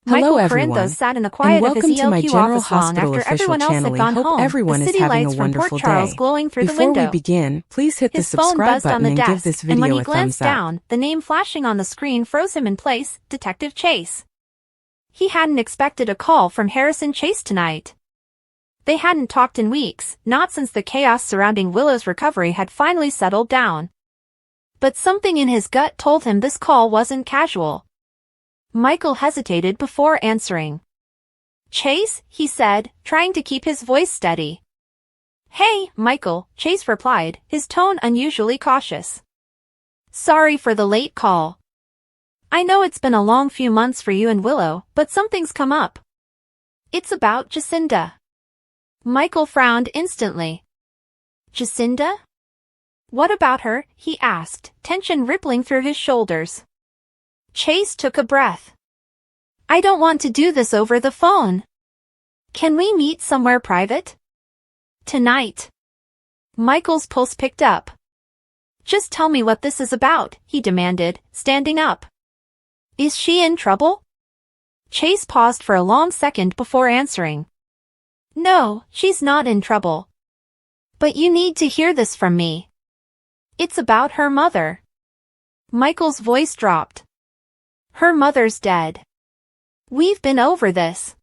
Hello Michael everyone, Corinthos sat in the and quiet of welcome his to my ELQ General office long Hospital after official everyone else channel. had gone Hope home, everyone the is city having a lights from wonderful Port Charles day. glowing through the Before we window. begin, please hit the His phone subscribe buzzed on button the and give desk, this and when video he a glanced thumbs up. down, the name flashing on the screen froze him in place, Detective Chase. He hadn't expected a call from Harrison Chase tonight. They hadn't talked in weeks, not since the chaos surrounding Willow's recovery had finally settled down. But something in his gut told him this call wasn't casual. Michael hesitated before answering. "Chase," he said, trying to keep his voice steady. "Hey, Michael," Chase replied, his tone unusually cautious. "Sorry for the late call. I know it's been a long few months for you and Willow, but something's come up. It's about Jacinda." Michael frowned instantly. "Jacinda? What about her?" he asked, tension rippling through his shoulders. Chase took a breath. "I don't want to do this over the phone. Can we meet somewhere private? Tonight?" Michael's pulse picked up. "Just tell me what this is about," he demanded, standing up. "Is she in trouble?" Chase paused for a long second before answering. "No, she's not in trouble. But you need to hear this from me. It's about her mother." Michael's voice dropped. "Her mother's dead. We've been over this.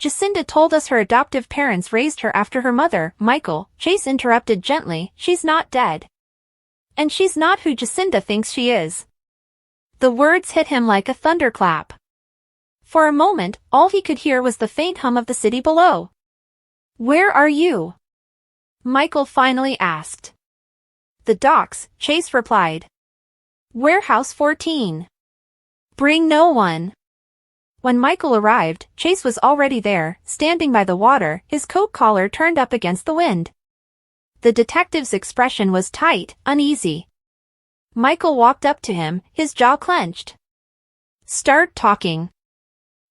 Jacinda told us her adoptive parents raised her after her mother, Michael," Chase interrupted gently. "She's not dead. And she's not who Jacinda thinks she is." The words hit him like a thunderclap. For a moment, all he could hear was the faint hum of the city below. "Where are you?" Michael finally asked. "The docks," Chase replied. "Warehouse 14. Bring no one." When Michael arrived, Chase was already there, standing by the water, his coat collar turned up against the wind. The detective's expression was tight, uneasy. Michael walked up to him, his jaw clenched. "Start talking."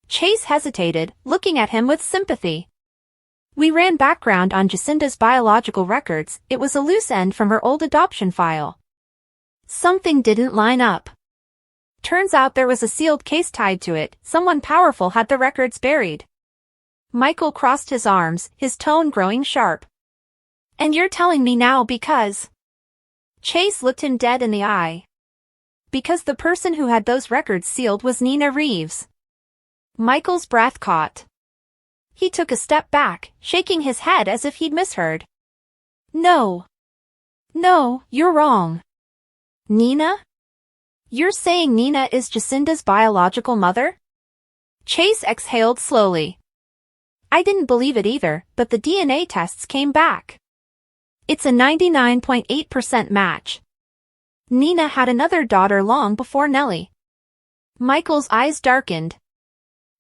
Chase hesitated, looking at him with sympathy. "We ran background on Jacinda's biological records. It was a loose end from her old adoption file. Something didn't line up. Turns out there was a sealed case tied to it. Someone powerful had the records buried." Michael crossed his arms, his tone growing sharp. "And you're telling me now because—" Chase looked him dead in the eye. "Because the person who had those records sealed was Nina Reeves." Michael's breath caught. He took a step back, shaking his head as if he'd misheard. "No. No, you're wrong." "Nina? You're saying Nina is Jacinda's biological mother?" Chase exhaled slowly. "I didn't believe it either, but the DNA tests came back. It's a 99.8% match. Nina had another daughter long before Nellie." Michael's eyes darkened.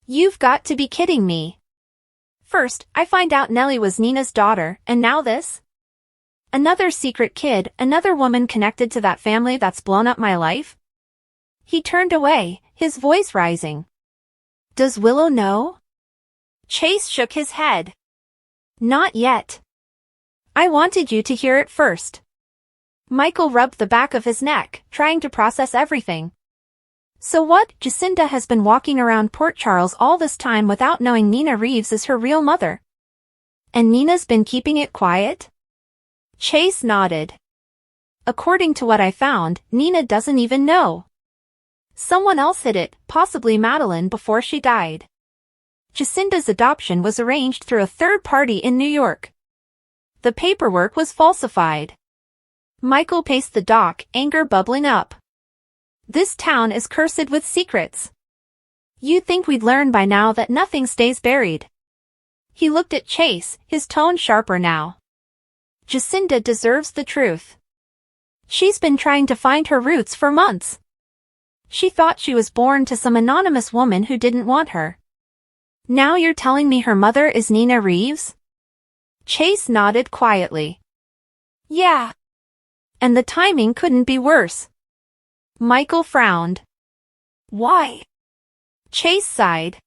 "You've got to be kidding me. First, I find out Nellie was Nina's daughter, and now this? Another secret kid, another woman connected to that family that's blown up my life?" He turned away, his voice rising. "Does Willow know?" Chase shook his head. "Not yet. I wanted you to hear it first." Michael rubbed the back of his neck, trying to process everything. "So what? Jacinda has been walking around Port Charles all this time without knowing Nina Reeves is her real mother. And Nina's been keeping it quiet?" Chase nodded. "According to what I found, Nina doesn't even know. Someone else hid it, possibly Madeline, before she died. Jacinda's adoption was arranged through a third party in New York. The paperwork was falsified." Michael paced the dock, anger bubbling up. "This town is cursed with secrets. You'd think we'd learn by now that nothing stays buried." He looked at Chase, his tone sharper now. "Jacinda deserves the truth. She's been trying to find her roots for months. She thought she was born to some anonymous woman who didn't want her. Now you're telling me her mother is Nina Reeves?" Chase nodded quietly. "Yeah. And the timing couldn't be worse." Michael frowned. "Why?" Chase sighed.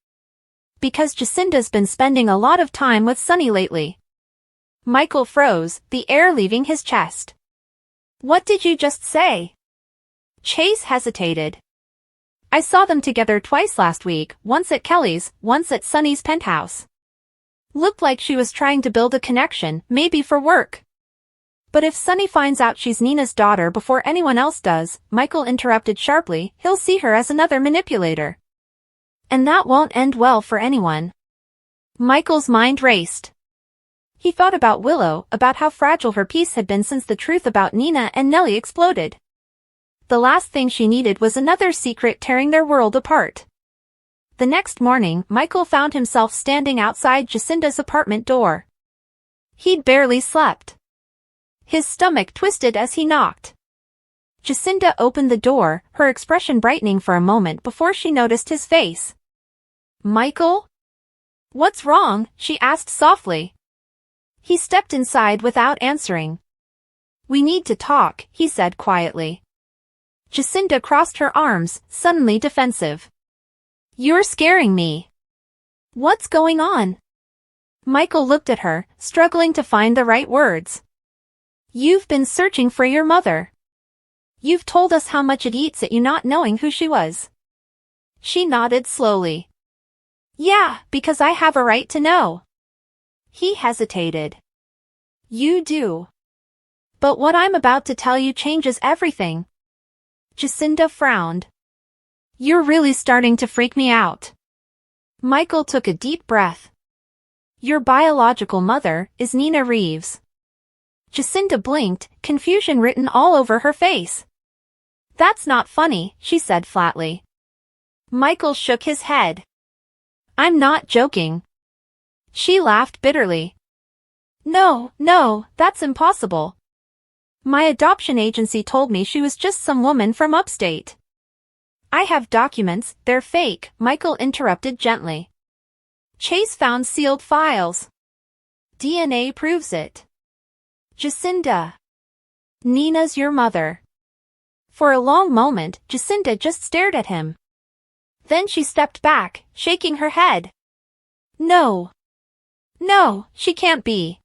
"Because Jacinda's been spending a lot of time with Sonny lately." Michael froze, the air leaving his chest. "What did you just say?" Chase hesitated. I saw them together twice last week, once at Kelly's, once at Sunny's penthouse. Looked like she was trying to build a connection, maybe for work. But if Sunny finds out she's Nina's daughter before anyone else does, Michael interrupted sharply, he'll see her as another manipulator. And that won't end well for anyone. Michael's mind raced. He thought about Willow, about how fragile her peace had been since the truth about Nina and Nellie exploded. The last thing she needed was another secret tearing their world apart. The next morning, Michael found himself standing outside Jacinda's apartment door. He'd barely slept. His stomach twisted as he knocked. Jacinda opened the door, her expression brightening for a moment before she noticed his face. "Michael? What's wrong?" she asked softly. He stepped inside without answering. "We need to talk," he said quietly. Jacinda crossed her arms, suddenly defensive. "You're scaring me." "What's going on?" Michael looked at her, struggling to find the right words. "You've been searching for your mother. You've told us how much it eats at you not knowing who she was." She nodded slowly. "Yeah, because I have a right to know." He hesitated. "You do. But what I'm about to tell you changes everything." Jacinda frowned. "You're really starting to freak me out." Michael took a deep breath. "Your biological mother is Nina Reeves." Jacinda blinked, confusion written all over her face. "That's not funny," she said flatly. Michael shook his head. "I'm not joking." She laughed bitterly. No, that's impossible. My adoption agency told me she was just some woman from upstate." "I have documents, they're fake," Michael interrupted gently. "Chase found sealed files. DNA proves it." "Jacinda. Nina's your mother." For a long moment, Jacinda just stared at him. Then she stepped back, shaking her head. No, she can't be.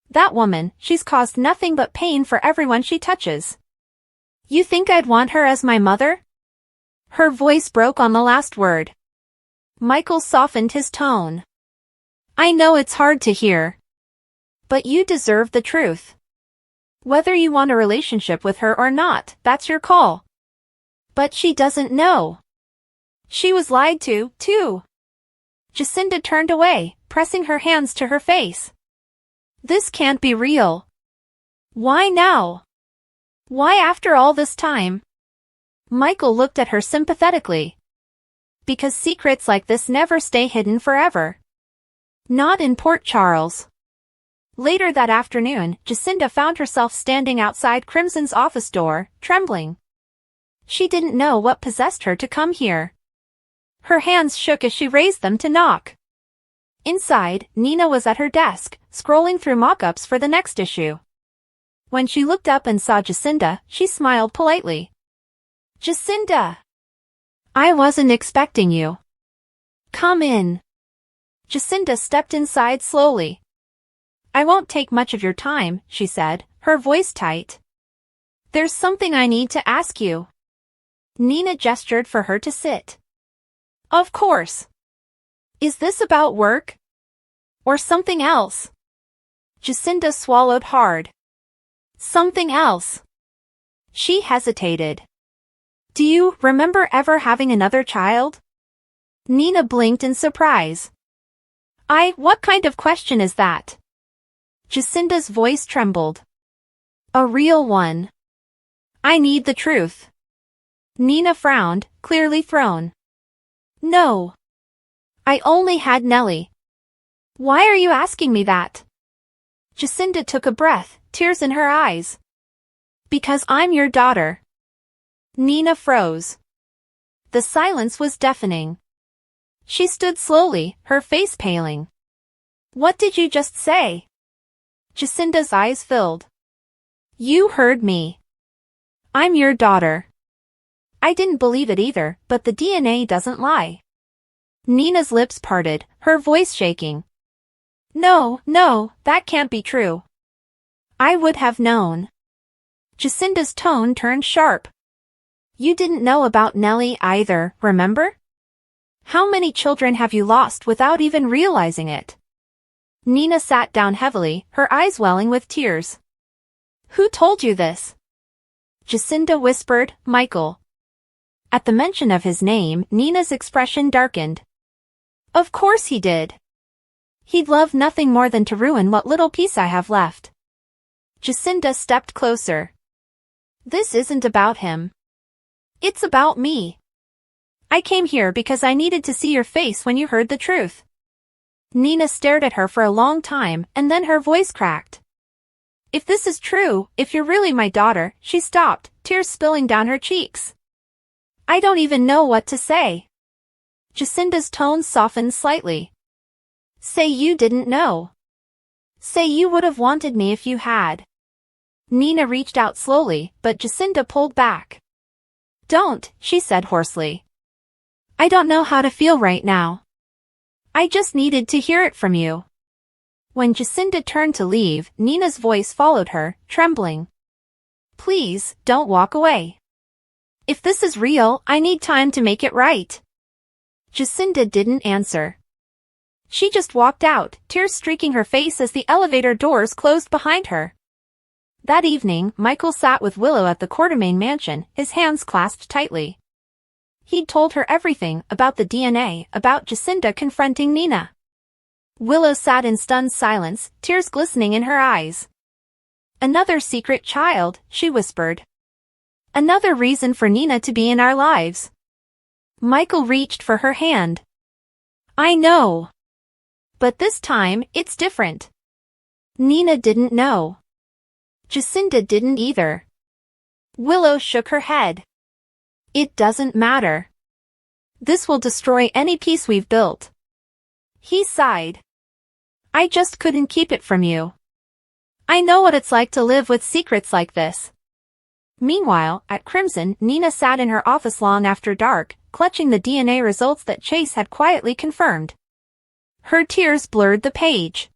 That woman, she's caused nothing but pain for everyone she touches. You think I'd want her as my mother?" Her voice broke on the last word. Michael softened his tone. "I know it's hard to hear. But you deserve the truth. Whether you want a relationship with her or not, that's your call." "But she doesn't know." "She was lied to, too." Jacinda turned away, pressing her hands to her face. "This can't be real. Why now? Why after all this time?" Michael looked at her sympathetically. "Because secrets like this never stay hidden forever. Not in Port Charles." Later that afternoon, Jacinda found herself standing outside Crimson's office door, trembling. She didn't know what possessed her to come here. Her hands shook as she raised them to knock. Inside, Nina was at her desk, scrolling through mock-ups for the next issue. When she looked up and saw Jacinda, she smiled politely. "Jacinda! I wasn't expecting you. Come in." Jacinda stepped inside slowly. "I won't take much of your time," she said, her voice tight. "There's something I need to ask you." Nina gestured for her to sit. "Of course. Is this about work? Or something else?" Jacinda swallowed hard. "Something else." She hesitated. "Do you remember ever having another child?" Nina blinked in surprise. What kind of question is that?" Jacinda's voice trembled. "A real one. I need the truth." Nina frowned, clearly thrown. "No. I only had Nellie." "Why are you asking me that?" Jacinda took a breath, tears in her eyes. "Because I'm your daughter." Nina froze. The silence was deafening. She stood slowly, her face paling. "What did you just say?" Jacinda's eyes filled. "You heard me. I'm your daughter." I didn't believe it either, but the DNA doesn't lie. Nina's lips parted, her voice shaking. No, that can't be true. I would have known." Jacinda's tone turned sharp. You didn't know about Nellie either, remember? How many children have you lost without even realizing it? Nina sat down heavily, her eyes welling with tears. Who told you this? Jacinda whispered, Michael. At the mention of his name, Nina's expression darkened. Of course he did. He'd love nothing more than to ruin what little peace I have left. Jacinda stepped closer. This isn't about him. It's about me. I came here because I needed to see your face when you heard the truth. Nina stared at her for a long time, and then her voice cracked. If this is true, if you're really my daughter, she stopped, tears spilling down her cheeks. I don't even know what to say. Jacinda's tone softened slightly. Say you didn't know. Say you would have wanted me if you had. Nina reached out slowly, but Jacinda pulled back. Don't, she said hoarsely. I don't know how to feel right now. I just needed to hear it from you. When Jacinda turned to leave, Nina's voice followed her, trembling. Please, don't walk away. If this is real, I need time to make it right. Jacinda didn't answer. She just walked out, tears streaking her face as the elevator doors closed behind her. That evening, Michael sat with Willow at the Quartermain mansion, his hands clasped tightly. He'd told her everything about the DNA, about Jacinda confronting Nina. Willow sat in stunned silence, tears glistening in her eyes. Another secret child, she whispered. Another reason for Nina to be in our lives. Michael reached for her hand. I know. But this time, it's different. Nina didn't know. Jacinda didn't either. Willow shook her head. It doesn't matter. This will destroy any peace we've built. He sighed. I just couldn't keep it from you. I know what it's like to live with secrets like this. Meanwhile, at Crimson, Nina sat in her office long after dark, clutching the DNA results that Chase had quietly confirmed. Her tears blurred the page.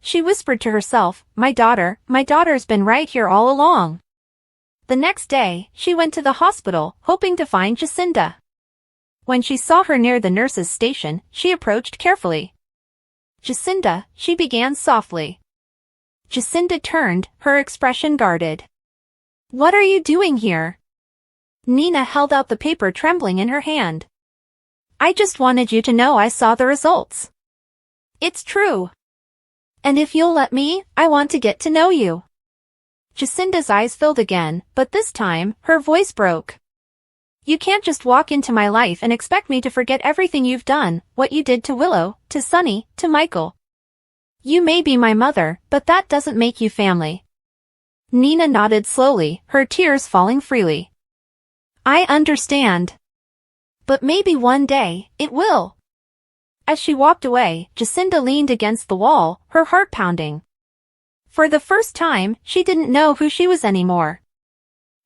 She whispered to herself, my daughter's been right here all along. The next day, she went to the hospital, hoping to find Jacinda. When she saw her near the nurse's station, she approached carefully. Jacinda, she began softly. Jacinda turned, her expression guarded. What are you doing here? Nina held out the paper trembling in her hand. I just wanted you to know I saw the results. It's true. And if you'll let me, I want to get to know you. Jacinda's eyes filled again, but this time, her voice broke. You can't just walk into my life and expect me to forget everything you've done, what you did to Willow, to Sunny, to Michael. You may be my mother, but that doesn't make you family. Nina nodded slowly, her tears falling freely. I understand. But maybe one day, it will. As she walked away, Jacinda leaned against the wall, her heart pounding. For the first time, she didn't know who she was anymore.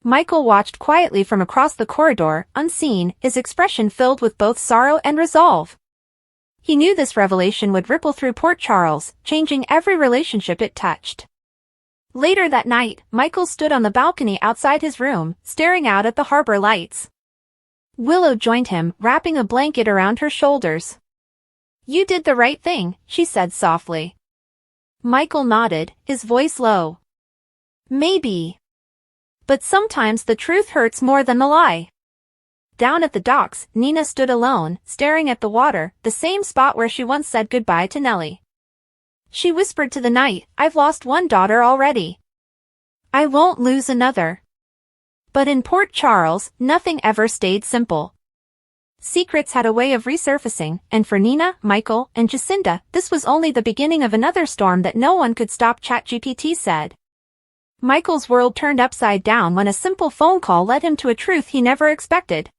Michael watched quietly from across the corridor, unseen, his expression filled with both sorrow and resolve. He knew this revelation would ripple through Port Charles, changing every relationship it touched. Later that night, Michael stood on the balcony outside his room, staring out at the harbor lights. Willow joined him, wrapping a blanket around her shoulders. You did the right thing, she said softly. Michael nodded, his voice low. Maybe. But sometimes the truth hurts more than the lie. Down at the docks, Nina stood alone, staring at the water, the same spot where she once said goodbye to Nellie. She whispered to the night, I've lost one daughter already. I won't lose another. But in Port Charles, nothing ever stayed simple. Secrets had a way of resurfacing, and for Nina, Michael, and Jacinda, this was only the beginning of another storm that no one could stop, ChatGPT said. Michael's world turned upside down when a simple phone call led him to a truth he never expected.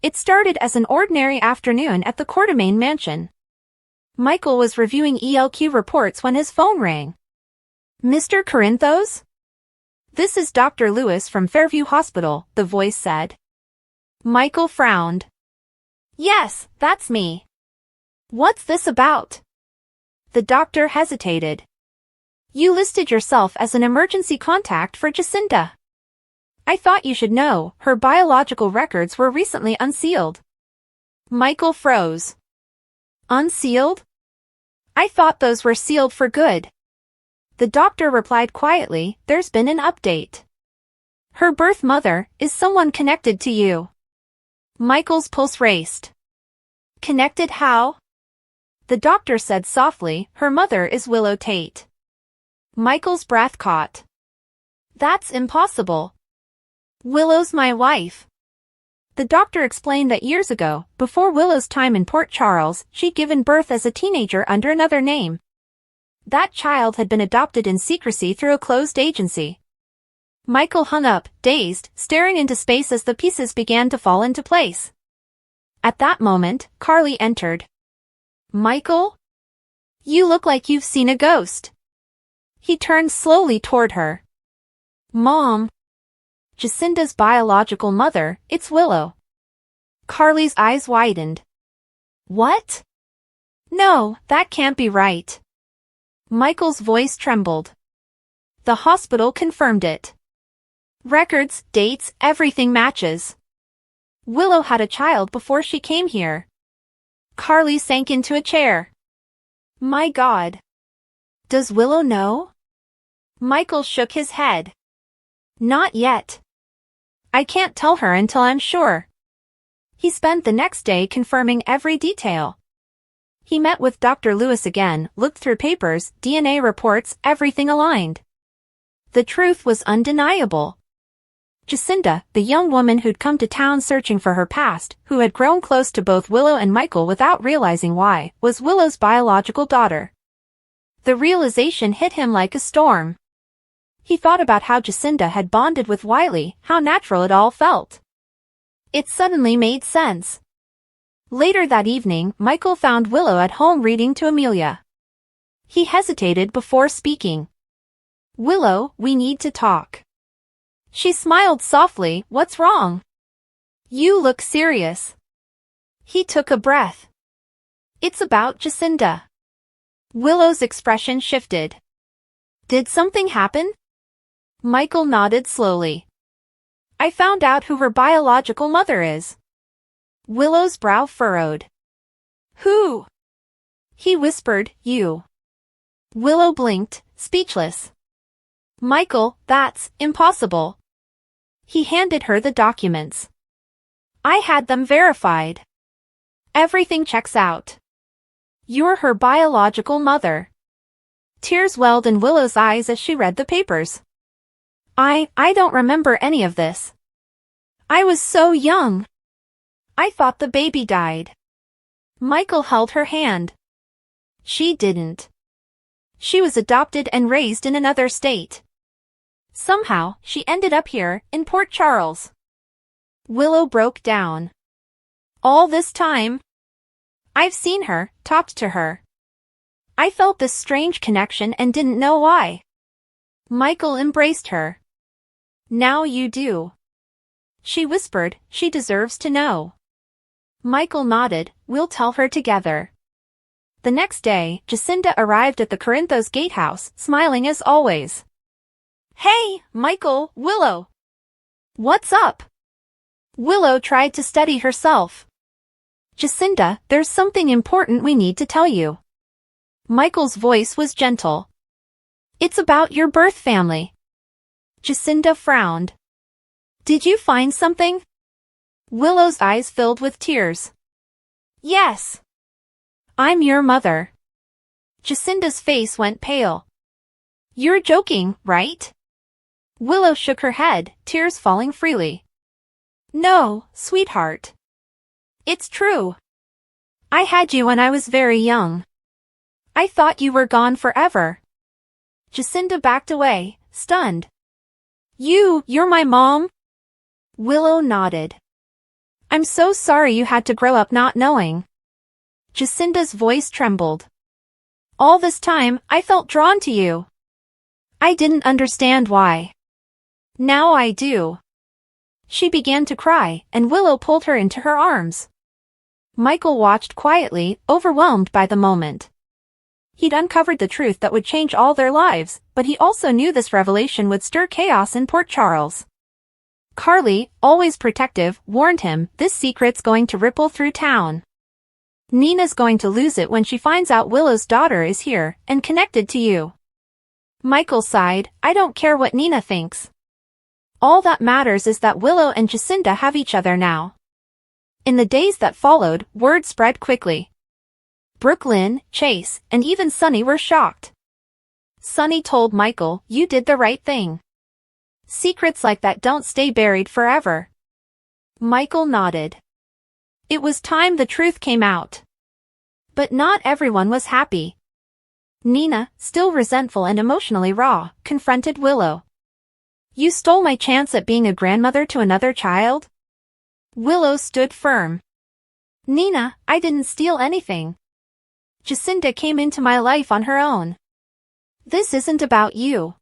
It started as an ordinary afternoon at the Quartermain mansion. Michael was reviewing ELQ reports when his phone rang. Mr. Corinthos? This is Dr. Lewis from Fairview Hospital, the voice said. Michael frowned. Yes, that's me. What's this about? The doctor hesitated. You listed yourself as an emergency contact for Jacinda. I thought you should know, her biological records were recently unsealed. Michael froze. Unsealed? I thought those were sealed for good. The doctor replied quietly, there's been an update. Her birth mother is someone connected to you. Michael's pulse raced. Connected how? The doctor said softly, her mother is Willow Tate. Michael's breath caught. That's impossible. Willow's my wife. The doctor explained that years ago, before Willow's time in Port Charles, she'd given birth as a teenager under another name. That child had been adopted in secrecy through a closed agency. Michael hung up, dazed, staring into space as the pieces began to fall into place. At that moment, Carly entered. Michael? You look like you've seen a ghost. He turned slowly toward her. Mom. Jacinda's biological mother, it's Willow. Carly's eyes widened. What? No, that can't be right. Michael's voice trembled. The hospital confirmed it. Records, dates, everything matches. Willow had a child before she came here. Carly sank into a chair. My God. Does Willow know? Michael shook his head. Not yet. I can't tell her until I'm sure. He spent the next day confirming every detail. He met with Dr. Lewis again, looked through papers, DNA reports, everything aligned. The truth was undeniable. Jacinda, the young woman who'd come to town searching for her past, who had grown close to both Willow and Michael without realizing why, was Willow's biological daughter. The realization hit him like a storm. He thought about how Jacinda had bonded with Wiley, how natural it all felt. It suddenly made sense. Later that evening, Michael found Willow at home reading to Amelia. He hesitated before speaking. Willow, we need to talk. She smiled softly, what's wrong? You look serious. He took a breath. It's about Jacinda. Willow's expression shifted. Did something happen? Michael nodded slowly. I found out who her biological mother is. Willow's brow furrowed. Who? He whispered, you. Willow blinked, speechless. Michael, that's impossible. He handed her the documents. I had them verified. Everything checks out. You're her biological mother. Tears welled in Willow's eyes as she read the papers. I don't remember any of this. I was so young. I thought the baby died. Michael held her hand. She didn't. She was adopted and raised in another state. Somehow, she ended up here, in Port Charles. Willow broke down. All this time, I've seen her, talked to her. I felt this strange connection and didn't know why. Michael embraced her. Now you do. She whispered, she deserves to know. Michael nodded, we'll tell her together. The next day, Jacinda arrived at the Corinthos gatehouse, smiling as always. Hey, Michael, Willow. What's up? Willow tried to steady herself. Jacinda, there's something important we need to tell you. Michael's voice was gentle. It's about your birth family. Jacinda frowned. Did you find something? Willow's eyes filled with tears. Yes. I'm your mother. Jacinda's face went pale. You're joking, right? Willow shook her head, tears falling freely. No, sweetheart. It's true. I had you when I was very young. I thought you were gone forever. Jacinda backed away, stunned. You're my mom? Willow nodded. I'm so sorry you had to grow up not knowing. Jacinda's voice trembled. All this time, I felt drawn to you. I didn't understand why. Now I do. She began to cry, and Willow pulled her into her arms. Michael watched quietly, overwhelmed by the moment. He'd uncovered the truth that would change all their lives, but he also knew this revelation would stir chaos in Port Charles. Carly, always protective, warned him, this secret's going to ripple through town. Nina's going to lose it when she finds out Willow's daughter is here and connected to you. Michael sighed, I don't care what Nina thinks. All that matters is that Willow and Jacinda have each other now. In the days that followed, word spread quickly. Brooklyn, Chase, and even Sonny were shocked. Sonny told Michael, you did the right thing. Secrets like that don't stay buried forever. Michael nodded. It was time the truth came out. But not everyone was happy. Nina, still resentful and emotionally raw, confronted Willow. You stole my chance at being a grandmother to another child? Willow stood firm. Nina, I didn't steal anything. Jacinda came into my life on her own. This isn't about you.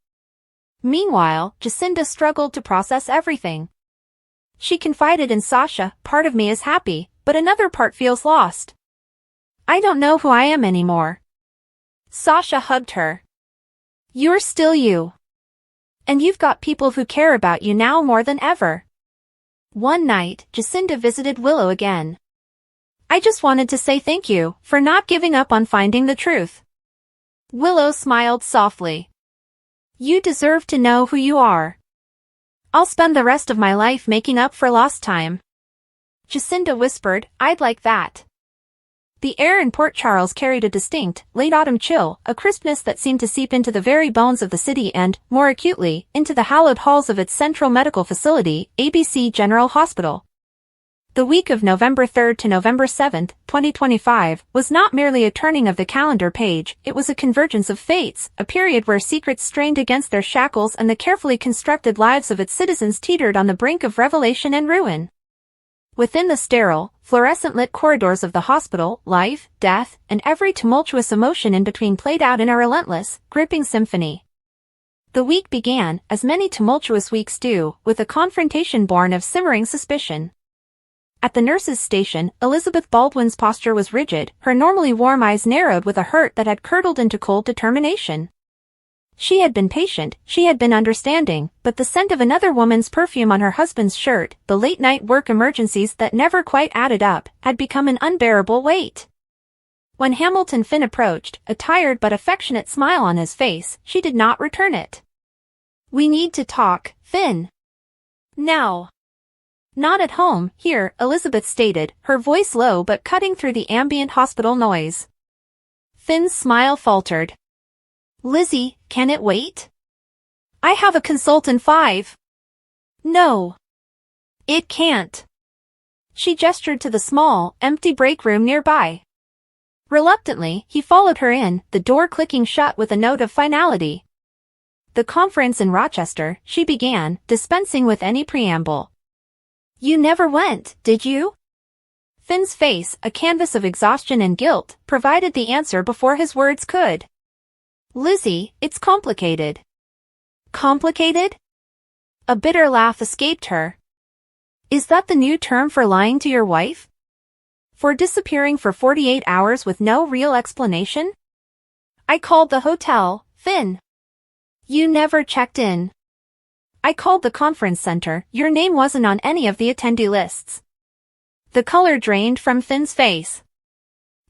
Meanwhile, Jacinda struggled to process everything. She confided in Sasha, part of me is happy, but another part feels lost. I don't know who I am anymore. Sasha hugged her. You're still you. And you've got people who care about you now more than ever. One night, Jacinda visited Willow again. I just wanted to say thank you for not giving up on finding the truth. Willow smiled softly. You deserve to know who you are. I'll spend the rest of my life making up for lost time. Jacinda whispered, I'd like that. The air in Port Charles carried a distinct, late-autumn chill, a crispness that seemed to seep into the very bones of the city and, more acutely, into the hallowed halls of its central medical facility, ABC General Hospital. The week of November 3 to November 7, 2025, was not merely a turning of the calendar page, it was a convergence of fates, a period where secrets strained against their shackles and the carefully constructed lives of its citizens teetered on the brink of revelation and ruin. Within the sterile, fluorescent-lit corridors of the hospital, life, death, and every tumultuous emotion in between played out in a relentless, gripping symphony. The week began, as many tumultuous weeks do, with a confrontation born of simmering suspicion. At the nurse's station, Elizabeth Baldwin's posture was rigid, her normally warm eyes narrowed with a hurt that had curdled into cold determination. She had been patient, she had been understanding, but the scent of another woman's perfume on her husband's shirt, the late-night work emergencies that never quite added up, had become an unbearable weight. When Hamilton Finn approached, a tired but affectionate smile on his face, she did not return it. We need to talk, Finn. Now. Not at home, here, Elizabeth stated, her voice low but cutting through the ambient hospital noise. Finn's smile faltered. Lizzie, can it wait? I have a consult in 5. No. It can't. She gestured to the small, empty break room nearby. Reluctantly, he followed her in, the door clicking shut with a note of finality. The conference in Rochester, she began, dispensing with any preamble. You never went, did you? Finn's face, a canvas of exhaustion and guilt, provided the answer before his words could. Lizzie, it's complicated. Complicated? A bitter laugh escaped her. Is that the new term for lying to your wife? For disappearing for 48 hours with no real explanation? I called the hotel, Finn. You never checked in. I called the conference center, your name wasn't on any of the attendee lists. The color drained from Finn's face.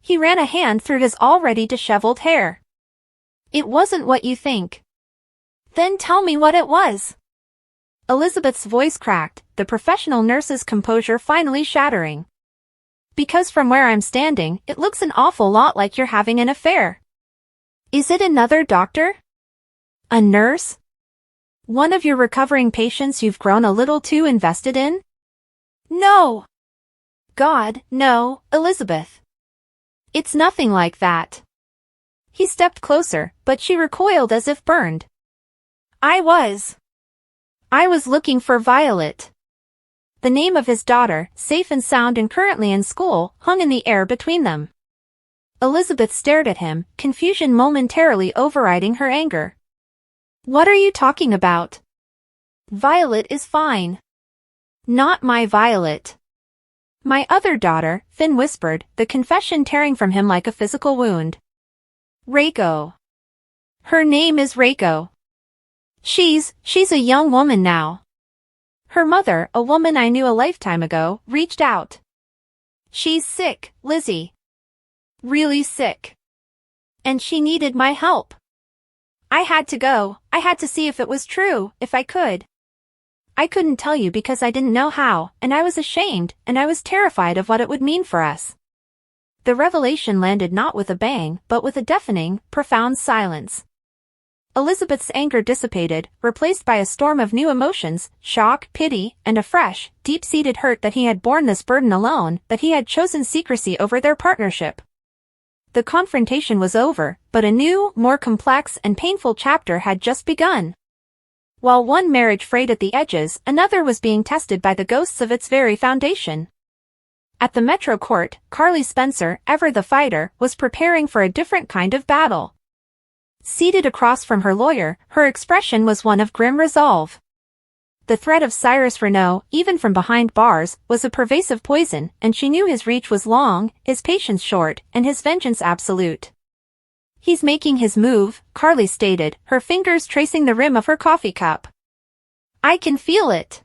He ran a hand through his already disheveled hair. It wasn't what you think. Then tell me what it was. Elizabeth's voice cracked, the professional nurse's composure finally shattering. Because from where I'm standing, it looks an awful lot like you're having an affair. Is it another doctor? A nurse? One of your recovering patients you've grown a little too invested in? No. God, no, Elizabeth. It's nothing like that. He stepped closer, but she recoiled as if burned. I was looking for Violet. The name of his daughter, safe and sound and currently in school, hung in the air between them. Elizabeth stared at him, confusion momentarily overriding her anger. What are you talking about? Violet is fine. Not my Violet. My other daughter, Finn whispered, the confession tearing from him like a physical wound. Reiko. Her name is Reiko. She's a young woman now. Her mother, a woman I knew a lifetime ago, reached out. She's sick, Lizzie. Really sick. And she needed my help. I had to go. I had to see if it was true, if I could. I couldn't tell you because I didn't know how, and I was ashamed, and I was terrified of what it would mean for us. The revelation landed not with a bang, but with a deafening, profound silence. Elizabeth's anger dissipated, replaced by a storm of new emotions, shock, pity, and a fresh, deep-seated hurt that he had borne this burden alone, that he had chosen secrecy over their partnership. The confrontation was over, but a new, more complex and painful chapter had just begun. While one marriage frayed at the edges, another was being tested by the ghosts of its very foundation. At the Metro Court, Carly Spencer, ever the fighter, was preparing for a different kind of battle. Seated across from her lawyer, her expression was one of grim resolve. The threat of Cyrus Renaud, even from behind bars, was a pervasive poison, and she knew his reach was long, his patience short, and his vengeance absolute. "He's making his move," Carly stated, her fingers tracing the rim of her coffee cup. "I can feel it.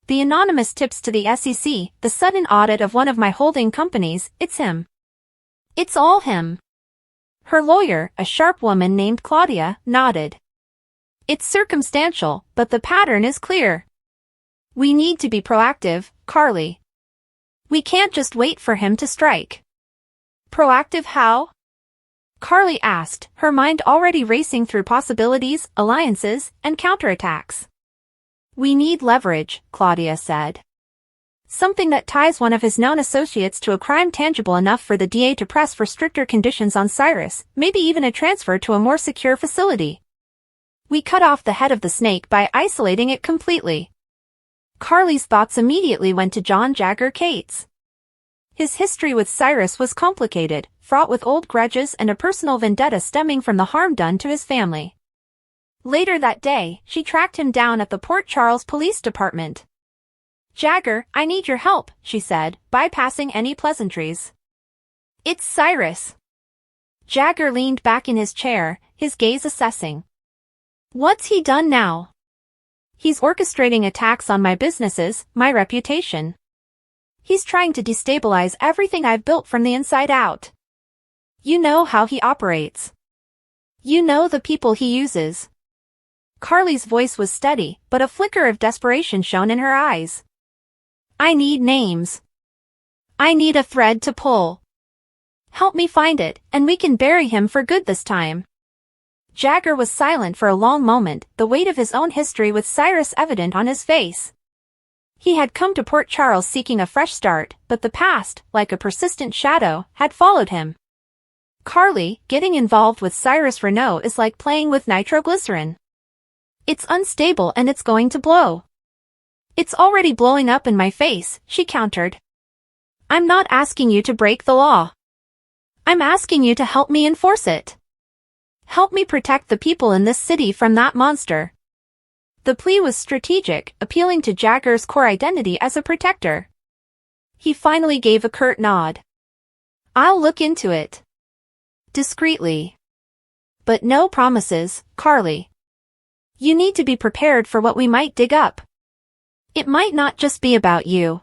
The anonymous tips to the SEC, the sudden audit of one of my holding companies, it's him. It's all him." Her lawyer, a sharp woman named Claudia, nodded. "It's circumstantial, but the pattern is clear. We need to be proactive, Carly. We can't just wait for him to strike." "Proactive how?" Carly asked, her mind already racing through possibilities, alliances, and counterattacks. "We need leverage," Claudia said. "Something that ties one of his known associates to a crime tangible enough for the DA to press for stricter conditions on Cyrus, maybe even a transfer to a more secure facility. We cut off the head of the snake by isolating it completely." Carly's thoughts immediately went to John Jagger Cates. His history with Cyrus was complicated, fraught with old grudges and a personal vendetta stemming from the harm done to his family. Later that day, she tracked him down at the Port Charles Police Department. "Jagger, I need your help," she said, bypassing any pleasantries. "It's Cyrus." Jagger leaned back in his chair, his gaze assessing. "What's he done now?" "He's orchestrating attacks on my businesses, my reputation. He's trying to destabilize everything I've built from the inside out. You know how he operates. You know the people he uses." Carly's voice was steady, but a flicker of desperation shone in her eyes. "I need names. I need a thread to pull. Help me find it, and we can bury him for good this time." Jagger was silent for a long moment, the weight of his own history with Cyrus evident on his face. He had come to Port Charles seeking a fresh start, but the past, like a persistent shadow, had followed him. "Carly, getting involved with Cyrus Renaud is like playing with nitroglycerin. It's unstable and it's going to blow." "It's already blowing up in my face," she countered. "I'm not asking you to break the law. I'm asking you to help me enforce it. Help me protect the people in this city from that monster." The plea was strategic, appealing to Jagger's core identity as a protector. He finally gave a curt nod. "I'll look into it. Discreetly. But no promises, Carly. You need to be prepared for what we might dig up. It might not just be about you."